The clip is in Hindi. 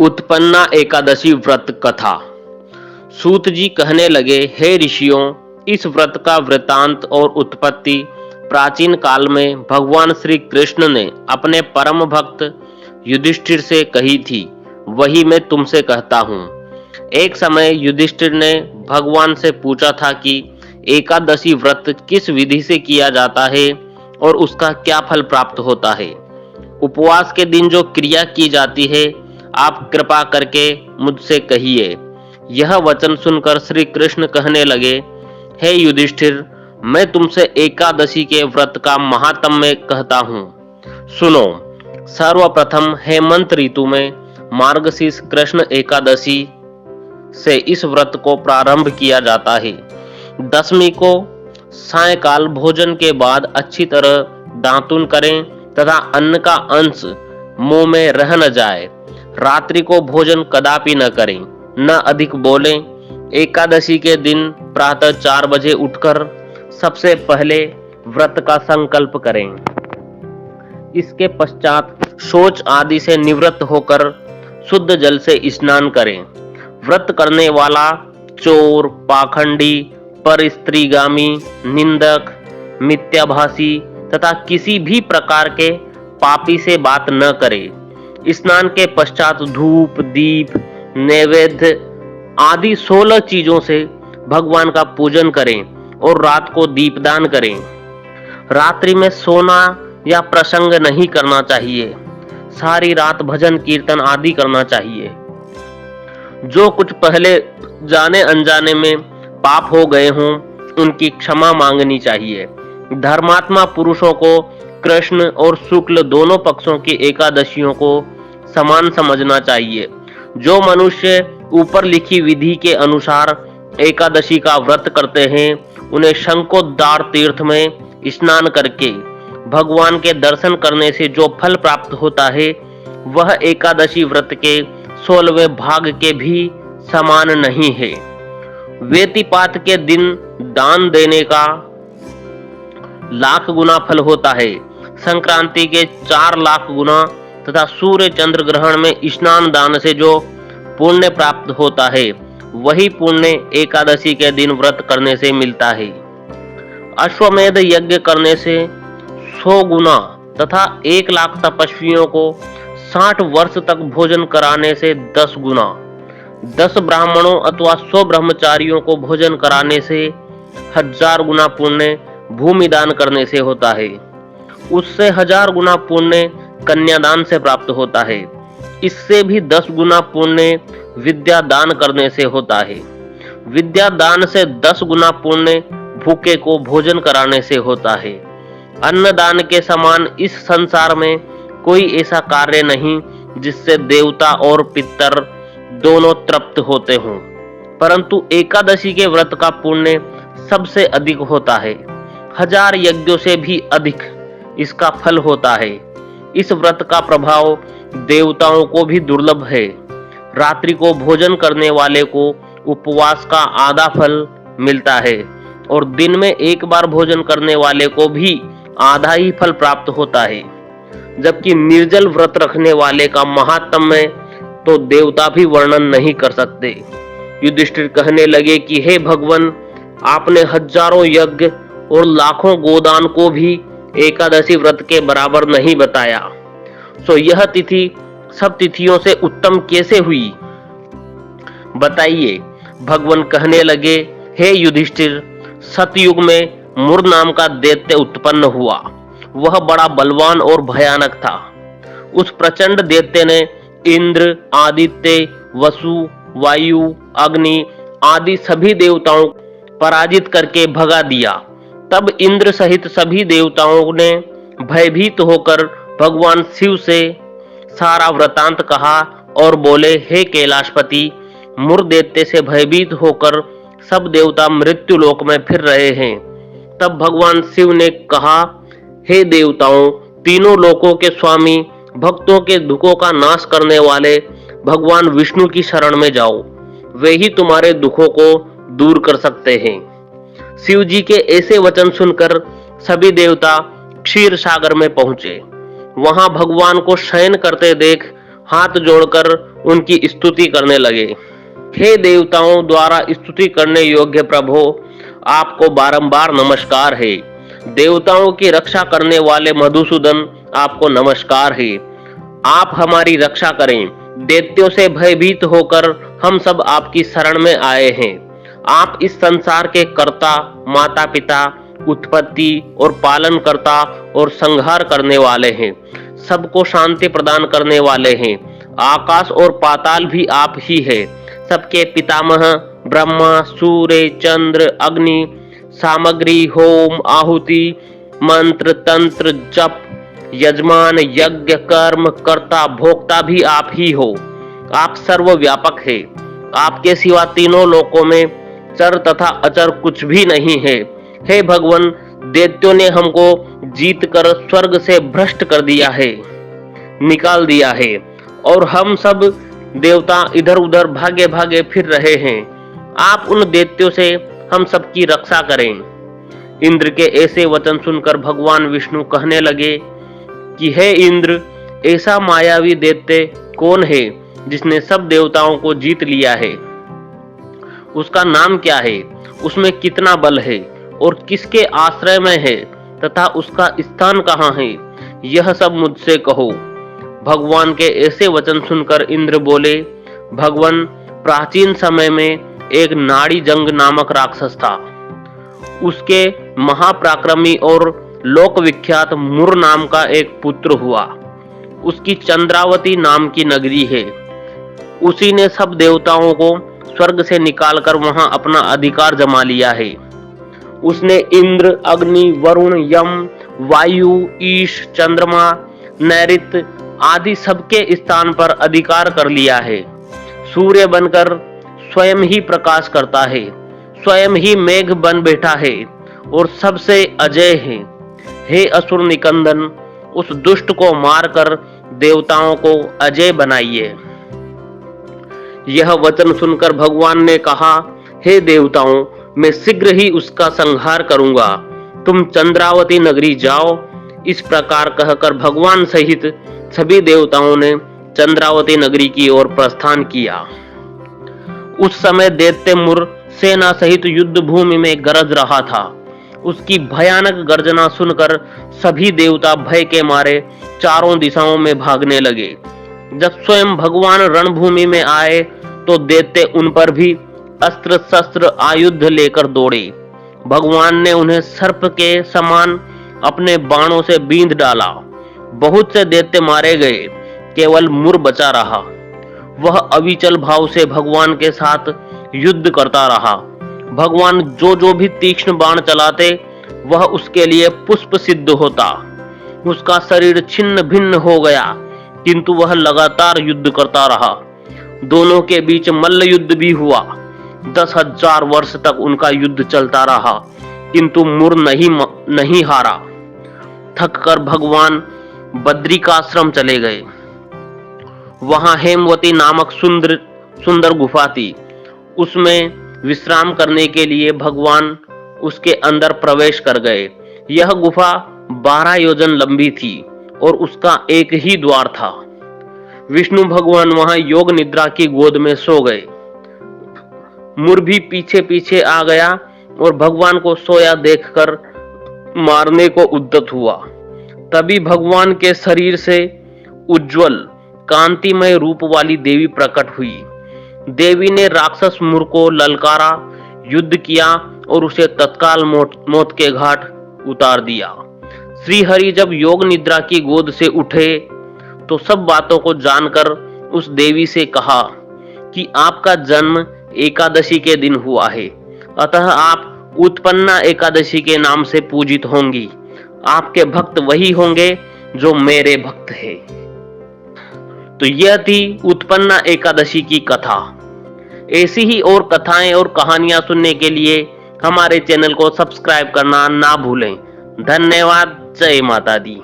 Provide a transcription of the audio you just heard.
उत्पन्ना एकादशी व्रत कथा। सूत जी कहने लगे, हे ऋषियों, इस व्रत का वृतांत और उत्पत्ति प्राचीन काल में भगवान श्री कृष्ण ने अपने परम भक्त युधिष्ठिर से कही थी, वही मैं तुमसे कहता हूँ। एक समय युधिष्ठिर ने भगवान से पूछा था कि एकादशी व्रत किस विधि से किया जाता है और उसका क्या फल प्राप्त होता है। उपवास के दिन जो क्रिया की जाती है, आप कृपा करके मुझसे कहिए। यह वचन सुनकर श्री कृष्ण कहने लगे, हे युधिष्ठिर, मैं तुमसे एकादशी के व्रत का महात्म्य कहता हूँ। सुनो। सर्वप्रथम हेमंत ऋतु में मार्गशीर्ष कृष्ण एकादशी से इस व्रत को प्रारंभ किया जाता है। दशमी को सायकाल भोजन के बाद अच्छी तरह दातुन करें तथा अन्न का अंश मुंह में रह न जाए। रात्रि को भोजन कदापि न करें, न अधिक बोलें। एकादशी के दिन प्रातः 4 बजे उठकर सबसे पहले व्रत का संकल्प करें। इसके पश्चात शौच आदि से निवृत्त होकर शुद्ध जल से स्नान करें। व्रत करने वाला चोर, पाखंडी, परस्त्रीगामी, निंदक, मिथ्याभाषी तथा किसी भी प्रकार के पापी से बात न करे। स्नान के पश्चात धूप, दीप, नैवेद्य आदि 16 चीजों से भगवान का पूजन करें और रात को दीपदान करें। रात्रि में सोना या प्रसंग नहीं करना चाहिए। सारी रात भजन कीर्तन आदि करना चाहिए। जो कुछ पहले जाने अनजाने में पाप हो गए हों, उनकी क्षमा मांगनी चाहिए। धर्मात्मा पुरुषों को कृष्ण और शुक्ल दोनों पक्षों की एकादशियों को समान समझना चाहिए। जो मनुष्य ऊपर लिखी विधि के अनुसार एकादशी का व्रत करते हैं, उन्हें शंकोद्धार तीर्थ में स्नान करके भगवान के दर्शन करने से जो फल प्राप्त होता है, वह एकादशी व्रत के 16वें भाग के भी समान नहीं है। वेतिपात के दिन दान देने का लाख गुना फल होता है। संक्रांति के 4 लाख गुना तथा सूर्य चंद्र ग्रहण में स्नान दान से जो पुण्य प्राप्त होता है, वही पुण्य एकादशी के दिन व्रत करने से मिलता है। अश्वमेध यज्ञ करने से 100 गुना तथा 1 लाख तपस्वियों को 60 वर्ष तक भोजन कराने से 10 गुना, 10 ब्राह्मणों अथवा 100 ब्रह्मचारियों को भोजन कराने से 1000 गुना पुण्य भूमिदान करने से होता है। उससे 1000 गुना पुण्य कन्यादान से प्राप्त होता है। इससे भी 10 गुना पुण्य विद्या दान करने से होता है। विद्या दान से 10 गुना पुण्य भूखे को भोजन कराने से होता है। अन्नदान के समान इस संसार में कोई ऐसा कार्य नहीं जिससे देवता और पितर दोनों तृप्त होते हों, परंतु एकादशी के व्रत का पुण्य सबसे अधिक होता है। 1000 यज्ञों से भी अधिक इसका फल होता है। इस व्रत का प्रभाव देवताओं को भी दुर्लभ है। रात्रि को भोजन करने वाले को उपवास का आधा फल मिलता है और दिन में एक बार भोजन करने वाले को भी आधा ही फल प्राप्त होता है। जबकि निर्जल व्रत रखने वाले का महात्म्य तो देवता भी वर्णन नहीं कर सकते। युधिष्ठिर कहने लगे कि हे भगवान, आपने हजारों यज्ञ और लाखों गोदान को भी एकादशी व्रत के बराबर नहीं बताया, सो यह तिथि सब तिथियों से उत्तम कैसे हुई, बताइए। भगवान कहने लगे, हे युधिष्ठिर, सतयुग में मुर नाम का दैत्य उत्पन्न हुआ। वह बड़ा बलवान और भयानक था। उस प्रचंड दैत्य ने इंद्र, आदित्य, वसु, वायु, अग्नि आदि सभी देवताओं पराजित करके भगा दिया। तब इंद्र सहित सभी देवताओं ने भयभीत होकर भगवान शिव से सारा वृतांत कहा और बोले, हे कैलाशपति, मुर दैत्य से भयभीत होकर सब देवता मृत्यु लोक में फिर रहे हैं। तब भगवान शिव ने कहा, हे देवताओं, तीनों लोकों के स्वामी, भक्तों के दुखों का नाश करने वाले भगवान विष्णु की शरण में जाओ। वे ही तुम्हारे दुखों को दूर कर सकते हैं। शिव जी के ऐसे वचन सुनकर सभी देवता क्षीर सागर में पहुंचे। वहां भगवान को शयन करते देख हाथ जोड़कर उनकी स्तुति करने लगे। हे देवताओं द्वारा स्तुति करने योग्य प्रभु, आपको बारंबार नमस्कार है। देवताओं की रक्षा करने वाले मधुसूदन, आपको नमस्कार है। आप हमारी रक्षा करें। दैत्यों से भयभीत होकर हम सब आपकी शरण में आए हैं। आप इस संसार के कर्ता, माता पिता, उत्पत्ति और पालन करता और संहार करने वाले हैं। सबको शांति प्रदान करने वाले हैं। आकाश और पाताल भी आप ही है। सबके पितामह ब्रह्मा, सूर्य, चंद्र, अग्नि, सामग्री, होम, आहुति, मंत्र, तंत्र, जप, यजमान, यज्ञ, कर्म, कर्ता, भोक्ता भी आप ही हो। आप सर्वव्यापक है। आपके सिवा तीनों लोकों में चर तथा अचर कुछ भी नहीं है। हे भगवान, दैत्यों ने हमको जीत कर स्वर्ग से भ्रष्ट कर दिया है, निकाल दिया है, और हम सब देवता इधर उधर भागे भागे फिर रहे हैं। आप उन दैत्यों से हम सबकी रक्षा करें। इंद्र के ऐसे वचन सुनकर भगवान विष्णु कहने लगे कि हे इंद्र, ऐसा मायावी दैत्य कौन है जिसने सब देवताओं को जीत लिया है? उसका नाम क्या है? उसमें कितना बल है और किसके आश्रय में है तथा उसका स्थान कहाँ है? यह सब मुझसे कहो। भगवान के ऐसे वचन सुनकर इंद्र बोले, भगवान, प्राचीन समय में एक नाड़ी जंग नामक राक्षस था। उसके महापराक्रमी और लोक विख्यात मुर नाम का एक पुत्र हुआ। उसकी चंद्रावती नाम की नगरी है। उसी ने सब देवताओं को स्वर्ग से निकालकर वहां अपना अधिकार जमा लिया है। उसने इंद्र, अग्नि, वरुण, यम, वायु, ईश, चंद्रमा, नैऋत्य आदि सबके स्थान पर अधिकार कर लिया है। सूर्य बनकर स्वयं ही प्रकाश करता है, स्वयं ही मेघ बन बैठा है और सबसे अजय है। हे असुर निकंदन, उस दुष्ट को मारकर देवताओं को अजय बनाइए। यह वचन सुनकर भगवान ने कहा, हे देवताओं, मैं शीघ्र ही उसका संहार करूंगा। तुम चंद्रावती नगरी जाओ। इस प्रकार कहकर भगवान सहित सभी देवताओं ने चंद्रावती नगरी की ओर प्रस्थान किया। उस समय दैत्य मुर सेना सहित युद्ध भूमि में गरज रहा था। उसकी भयानक गर्जना सुनकर सभी देवता भय के मारे चारों दिशाओं में भागने लगे। जब स्वयं भगवान रणभूमि में आए तो दैत्य उन पर भी अस्त्र शस्त्र आयुध लेकर दौड़े। भगवान ने उन्हें सर्प के समान अपने बाणों से बींध डाला। बहुत से दैत्य मारे गए, केवल मुर बचा रहा। वह अविचल भाव से भगवान के साथ युद्ध करता रहा। भगवान जो भी तीक्ष्ण बाण चलाते वह उसके लिए पुष्प सिद्ध होता। उसका शरीर छिन्न भिन्न हो गया, किंतु वह लगातार युद्ध करता रहा। दोनों के बीच मल्ल युद्ध भी हुआ। 10,000 वर्ष तक उनका युद्ध चलता रहा, किंतु मुर नहीं हारा। थककर भगवान बद्रिकाश्रम चले गए। वहां हेमवती नामक सुंदर गुफा थी। उसमें विश्राम करने के लिए भगवान उसके अंदर प्रवेश कर गए। यह गुफा 12 योजन लंबी थी और उसका एक ही द्वार था। विष्णु भगवान वहां योग निद्रा की गोद में सो गए। मुर भी पीछे पीछे आ गया और भगवान को सोया देखकर मारने को उद्यत हुआ। तभी भगवान के शरीर से उज्जवल कांतिमय रूप वाली देवी प्रकट हुई। देवी ने राक्षस मुर को ललकारा, युद्ध किया और उसे तत्काल मौत के घाट उतार दिया। श्री हरि जब योग निद्रा की गोद से उठे तो सब बातों को जानकर उस देवी से कहा कि आपका जन्म एकादशी के दिन हुआ है, अतः आप उत्पन्ना एकादशी के नाम से पूजित होंगी। आपके भक्त वही होंगे जो मेरे भक्त हैं। तो यह थी उत्पन्ना एकादशी की कथा। ऐसी ही और कथाएं और कहानियां सुनने के लिए हमारे चैनल को सब्सक्राइब करना ना भूलें। धन्यवाद। जय माता दी।